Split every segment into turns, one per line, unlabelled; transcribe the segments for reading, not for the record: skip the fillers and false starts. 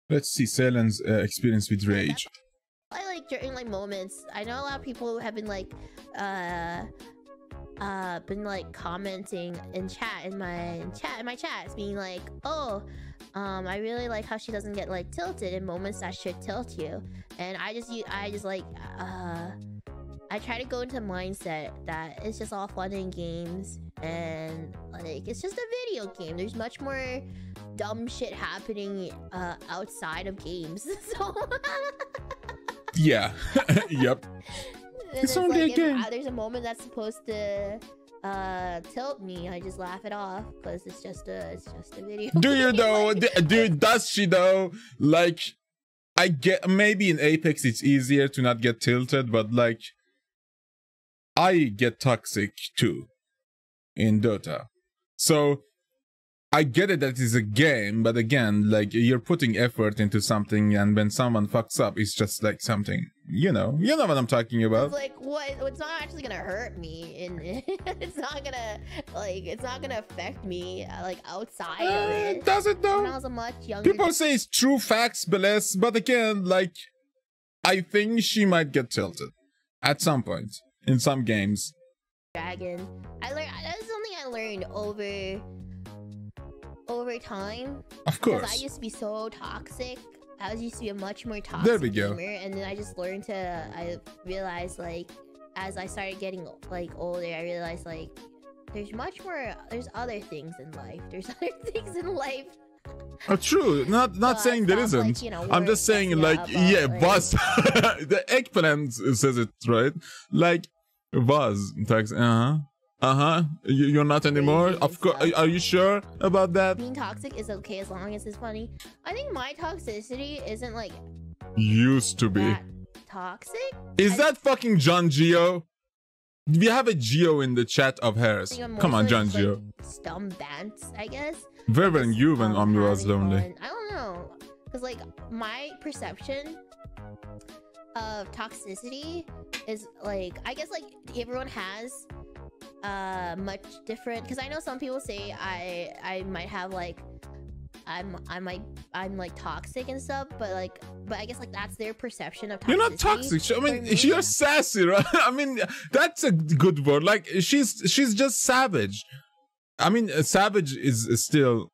Let's see Selen's experience with rage.
I like during like moments. I know a lot of people have been like commenting in chat in my chats, being like, oh, I really like how she doesn't get like tilted in moments that should tilt you. And I just like I try to go into the mindset that it's just all fun and games, and like it's just a video game. There's much more dumb shit happening outside of games. So
yeah. Yep.
It's only like, a game. There's a moment that's supposed to tilt me, I just laugh it off because it's just a video.
Do you though? Dude, does she though? Like, I get maybe in Apex it's easier to not get tilted, but like I get toxic too in Dota. So I get it that it's a game, but again, like you're putting effort into something, and when someone fucks up, it's just like something, you know what I'm talking about.
It's like what? It's not actually gonna hurt me, and it's not gonna affect me like outside of it.
Does it though?
When I was a much younger.
People say it's true facts, but again, like I think she might get tilted at some point in some games.
Dragon. That's something I learned over time.
Of course.
Because I used to be so toxic. I used to be a much more toxic gamer, and then I just learned to. I realized like as I started getting like older, I realized like there's much more. There's other things in life. There's other things in life.
Oh, true. Not so saying there isn't. Like, you know, I'm just saying like yeah, like, Buzz. The eggplant says it right. Like Buzz. You're not anymore? Of course. Are you sure about that?
Being toxic is okay as long as it's funny. I think my toxicity isn't like
used to be
toxic.
Is that fucking John Geo? We have a Geo in the chat of hers. Come on, John Geo.
Like, dumb bants, I guess.
Where were you when Omni was lonely?
Fun. I don't know, because like my perception of toxicity is like, I guess like everyone has much different, because I know some people say I might have like I'm like toxic and stuff, but I guess like that's their perception of toxicity. You're not toxic.
I mean, you're sassy, right? I mean, that's a good word. Like she's just savage. I mean, savage is still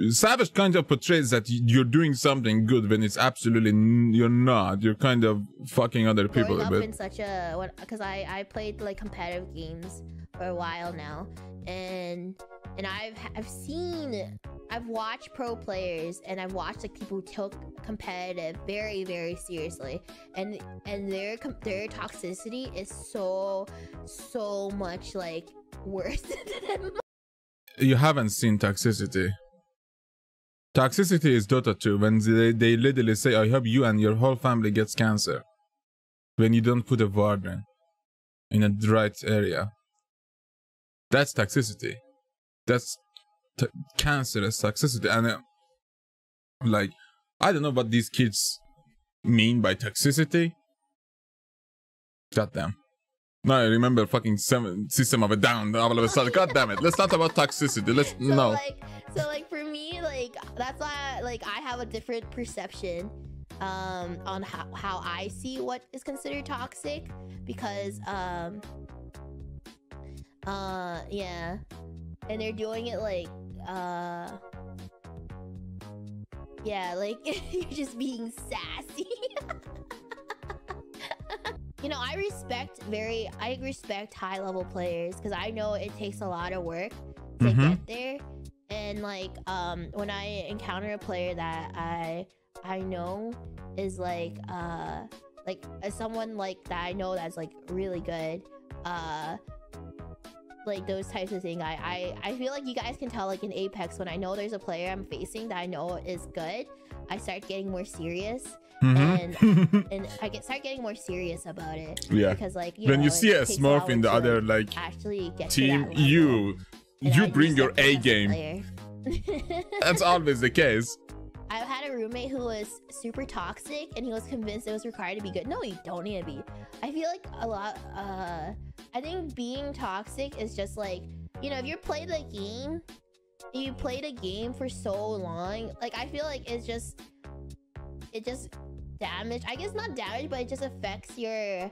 savage. Kind of portrays that you're doing something good when it's absolutely you're not. You're kind of fucking other people a bit.
In such a, because I played like competitive games for a while now, and I've watched pro players, and I've watched like people who took competitive very, very seriously, and their toxicity is so much like worse than
You haven't seen Toxicity. Toxicity is Dota 2, when they literally say, I hope you and your whole family gets cancer. When you don't put a warden in a right area. That's toxicity. That's cancerous toxicity. And like, I don't know what these kids mean by toxicity. God damn. No, I remember fucking System of a Down all of a sudden. God damn it. Let's talk about toxicity. Let's no.
So like for me, like that's why like I have a different perception on how I see what is considered toxic, because yeah, and they're doing it like yeah, like you're just being sassy. You know, I respect high level players, because I know it takes a lot of work to get there. And like when I encounter a player that I know is like someone like that I know that's like really good, like those types of things, I feel like you guys can tell, like in Apex, when I know there's a player I'm facing that I know is good, I start getting more serious. And start getting more serious about it. Yeah, because like when you see a Smurf in the other like actually team,
you bring your A game. That's always the case.
I've had a roommate who was super toxic, and he was convinced it was required to be good. No, you don't need to be. I feel like a lot. I think being toxic is just like, you know, if you're playing the game, you play the game for so long, like I feel like it just damage, I guess not damage, but it just affects your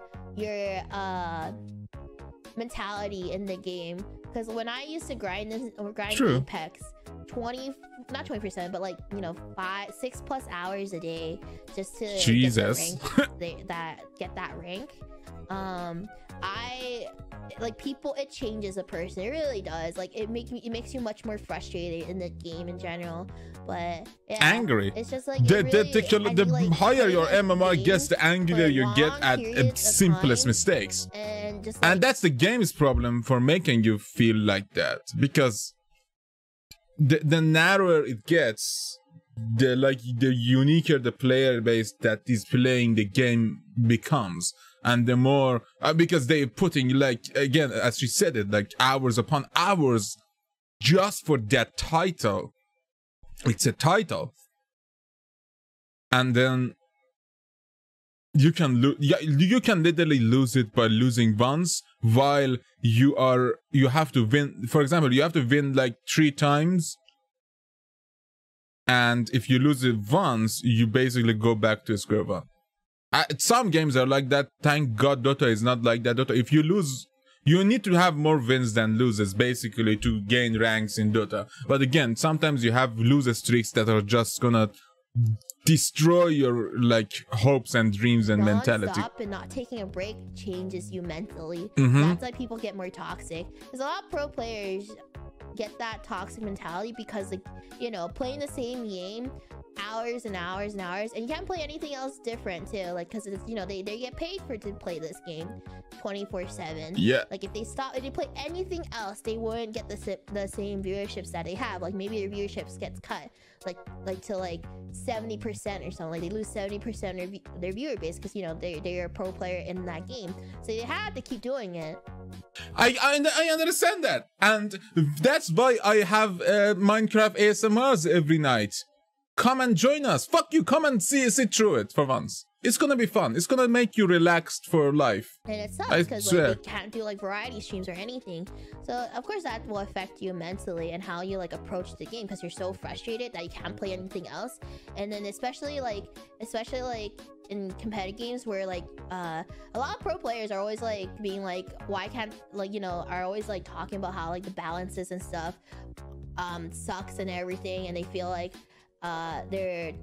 mentality in the game. Because when I used to grind this or grind
True.
Apex, not 20%, but like, you know, 6+ hours a day just to
Jesus.
get that rank. I like people, it changes a person, it really does. Like it makes you much more frustrated in the game in general. But yeah,
angry.
it's just like
the higher your MMR gets, the angrier you get at simplest mistakes.
And
that's the game's problem for making you feel like that, because the narrower it gets, the uniquer the player base that is playing the game becomes, and the more because they're putting, like, again, as you said it, like hours upon hours just for that title. It's a title, and then you can literally lose it by losing once, while you have to win. For example, you have to win like 3 times, and if you lose it once, you basically go back to square one. Some games are like that. Thank God Dota is not like that. Dota, if you lose, you need to have more wins than losers, basically, to gain ranks in Dota. But again, sometimes you have loser streaks that are just gonna destroy your, like, hopes and dreams and mentality.
Non-stop and not taking a break changes you mentally.
Mm-hmm.
That's why people get more toxic. There's a lot of pro players get that toxic mentality because, like, you know, playing the same game hours and hours and hours, and you can't play anything else different too, like, because it's, you know, they get paid to play this game 24/7.
Yeah,
like if they play anything else, they wouldn't get the same viewerships that they have. Like maybe their viewerships gets cut like to like 70% or something. Like they lose 70% of their viewer base because, you know, they're a pro player in that game, so they have to keep doing it.
I understand that, and that's why I have Minecraft ASMRs every night. Come and join us. Fuck you. Come and sit through it for once. It's gonna be fun. It's gonna make you relaxed for life.
And it sucks because like, they can't do like variety streams or anything. So of course that will affect you mentally and how you like approach the game, because you're so frustrated that you can't play anything else. And then especially like in competitive games where like a lot of pro players are always like being like, why can't, like, you know, are always like talking about how like the balances and stuff sucks and everything, and they feel like they're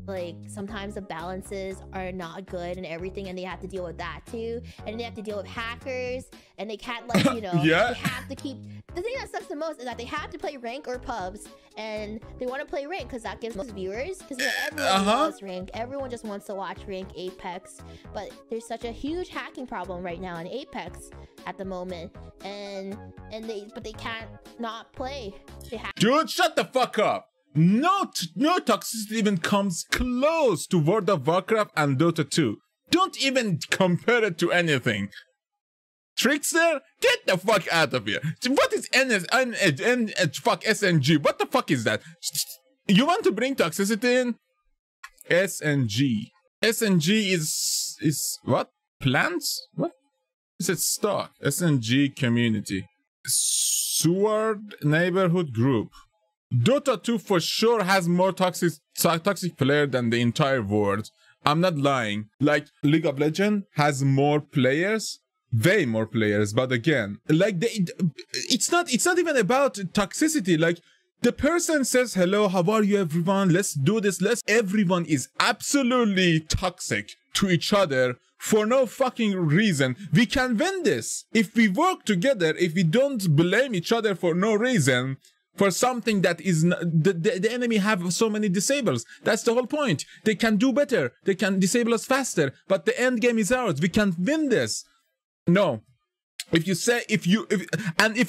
like, sometimes the balances are not good and everything, and they have to deal with that too, and they have to deal with hackers, and they can't, like, you know,
yeah,
they have to keep, the thing that sucks the most is that they have to play rank or pubs, and they want to play rank because that gives most viewers, because, you know, everyone loves rank, everyone just wants to watch rank Apex, but there's such a huge hacking problem right now in Apex at the moment, but they can't not play.
Dude, shut the fuck up. No Toxicity even comes close to World of Warcraft and Dota 2. Don't even compare it to anything. Trickster, get the fuck out of here. What is fuck SNG? What the fuck is that? You want to bring Toxicity in? SNG. SNG is what? Plants? What? Is it stock? SNG community. Sword neighborhood group. Dota 2 for sure has more toxic player than the entire world. I'm not lying. Like, League of Legends has more players, way more players, but again, like, it's not even about toxicity. Like, the person says, hello, how are you everyone? Let's do this. Everyone is absolutely toxic to each other for no fucking reason. We can win this if we work together, if we don't blame each other for no reason. For something that is the enemy have so many disables. That's the whole point. They can do better. They can disable us faster. But the end game is ours. We can win this. No. If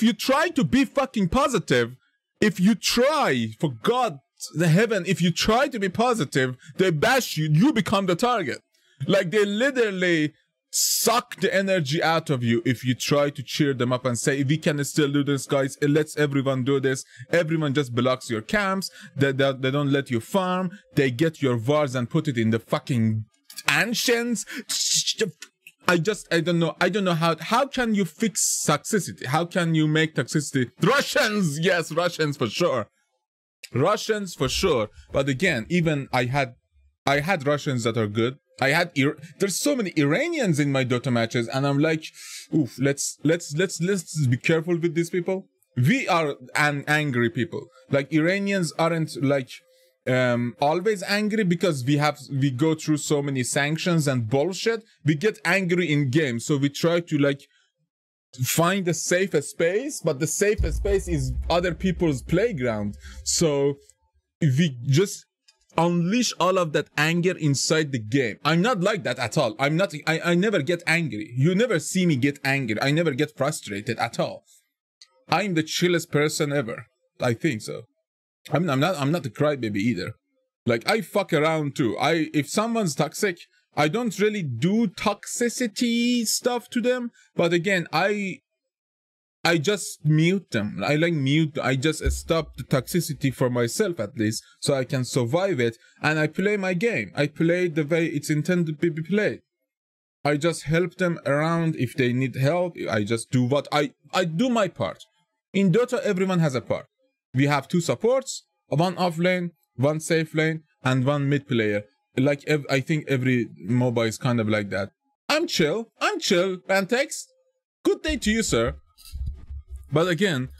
you try to be fucking positive, if you try, for God, the heaven, if you try to be positive, they bash you. You become the target. Like, they literally suck the energy out of you if you try to cheer them up and say, we can still do this, guys. Let's everyone do this. Everyone just blocks your camps. They don't let you farm. They get your wars and put it in the fucking ancients. I don't know how can you fix toxicity? How can you make toxicity? Russians, yes, Russians for sure. Russians for sure, but again, even I had Russians that are good. I had there's so many Iranians in my Dota matches, and I'm like, oof, let's be careful with these people. We are angry people. Like Iranians aren't like always angry because we go through so many sanctions and bullshit. We get angry in game, so we try to like find a safer space, but the safest space is other people's playground. So we just unleash all of that anger inside the game. I'm not like that at all. I never get angry. You never see me get angry. I never get frustrated at all. I'm the chillest person ever. I think so. I'm not a crybaby either. Like, I fuck around too. If someone's toxic, I don't really do toxicity stuff to them. But again, I just mute them. I just stop the toxicity for myself at least, so I can survive it. And I play my game. I play the way it's intended to be played. I just help them around if they need help. I just do what I do my part. In Dota, everyone has a part. We have 2 supports, one off lane, one safe lane, and one mid player. Like, I think every MOBA is kind of like that. I'm chill. Pantex. Good day to you, sir. But again,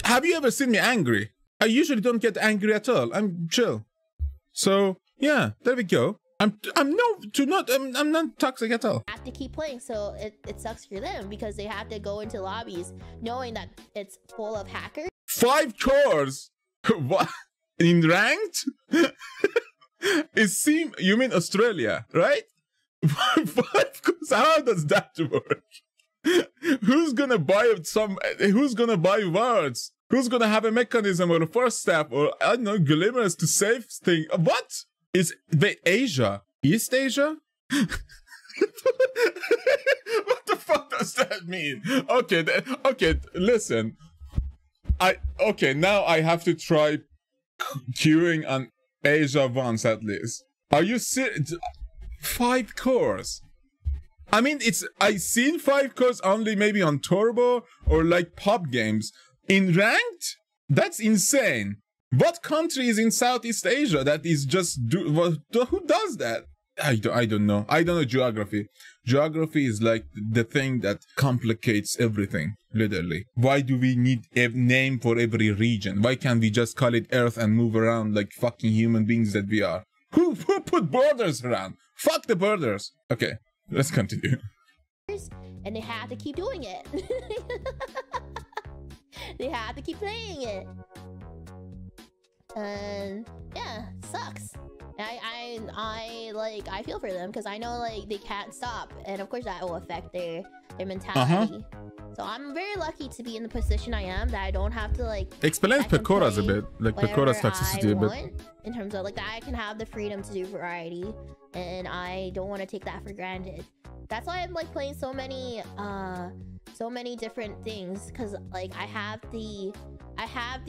have you ever seen me angry? I usually don't get angry at all. I'm chill. So yeah, there we go. I'm not toxic at all.
Have to keep playing, so it sucks for them because they have to go into lobbies knowing that it's full of hackers.
5 cores? What? In ranked? You mean Australia, right? 5 cores? How does that work? Who's gonna buy words? Who's gonna have a mechanism or a first step or I don't know, glimmers to save thing? What? Wait, Asia? East Asia? What the fuck does that mean? Okay, listen. Now I have to try queuing on Asia once at least. Are you serious? 5 cores? I mean, I seen 5 cores only maybe on Turbo or like pub games. In ranked? That's insane. What country is in Southeast Asia that is just who does that? I don't know. I don't know geography. Geography is like the thing that complicates everything, literally. Why do we need a name for every region? Why can't we just call it Earth and move around like fucking human beings that we are? Who put borders around? Fuck the borders. Okay, let's continue.
And they have to keep doing it. They have to keep playing it. And yeah, sucks. I feel for them because I know like they can't stop, and of course that will affect their mentality. So I'm very lucky to be in the position I am, that I don't have to like
explain Pecora's a bit, like Pecora's toxicity a bit.
In terms of like that, I can have the freedom to do variety, and I don't want to take that for granted. That's why I'm like playing so many different things, because like I have the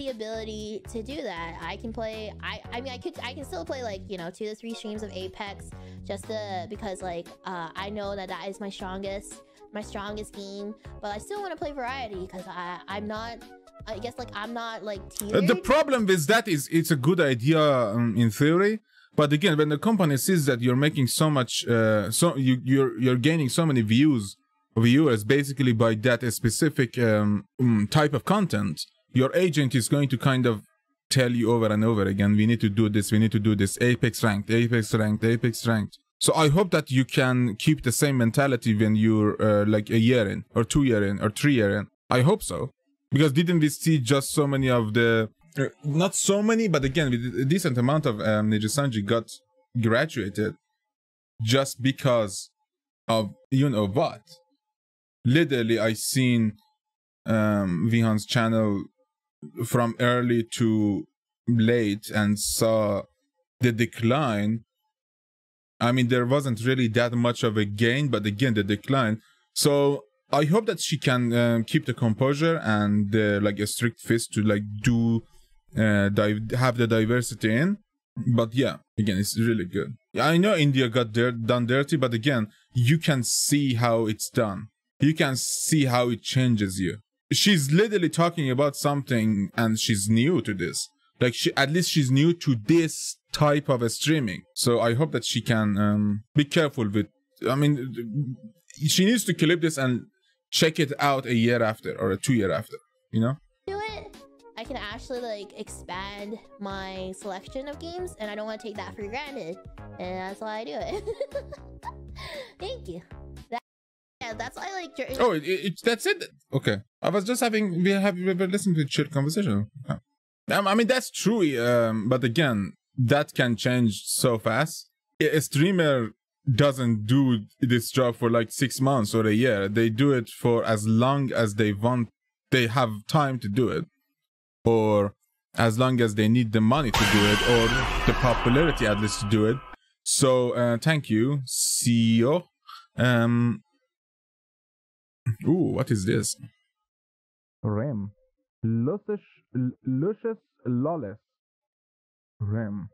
ability to do that. I can play. I mean, I can still play like, you know, 2 to 3 streams of Apex just because like I know that is my strongest game. But I still want to play variety because I'm not. I guess like I'm not like tiered.
The problem with that is it's a good idea in theory, but again, when the company sees that you're making so much, you're gaining so many viewers basically by that specific type of content, your agent is going to kind of tell you over and over again, we need to do this, we need to do this, Apex ranked, Apex ranked, Apex ranked. So I hope that you can keep the same mentality when you're like a year in, or 2 year in, or 3 year in. I hope so. Because didn't we see just so many of the... not so many, but again, with a decent amount of Nijisanji got graduated just because of, you know what? Literally, I seen Vihan's channel from early to late and saw the decline. I mean, there wasn't really that much of a gain, but again, the decline. So I hope that she can keep the composure and like a strict fist to like do have the diversity in. But yeah, again, it's really good. I know India got done dirty, but again, you can see how it's done. You can see how it changes you. she's literally talking about something and she's new to this. Like at least she's new to this type of streaming. So I hope that she can be careful with, I mean, she needs to clip this and check it out a year after or 2 years after, you know?
Do it. I can actually like expand my selection of games, and I don't want to take that for granted, and that's why I do it. Thank you. That's why I like.
Oh, that's it. Okay, I was just having we were listening to a chill conversation. I mean that's true, but again, that can change so fast. A streamer doesn't do this job for like 6 months or a year. They do it for as long as they want. They have time to do it, or as long as they need the money to do it, or the popularity at least to do it. So thank you, CEO. Ooh, what is this? Rem. Luscious lawless. Rem.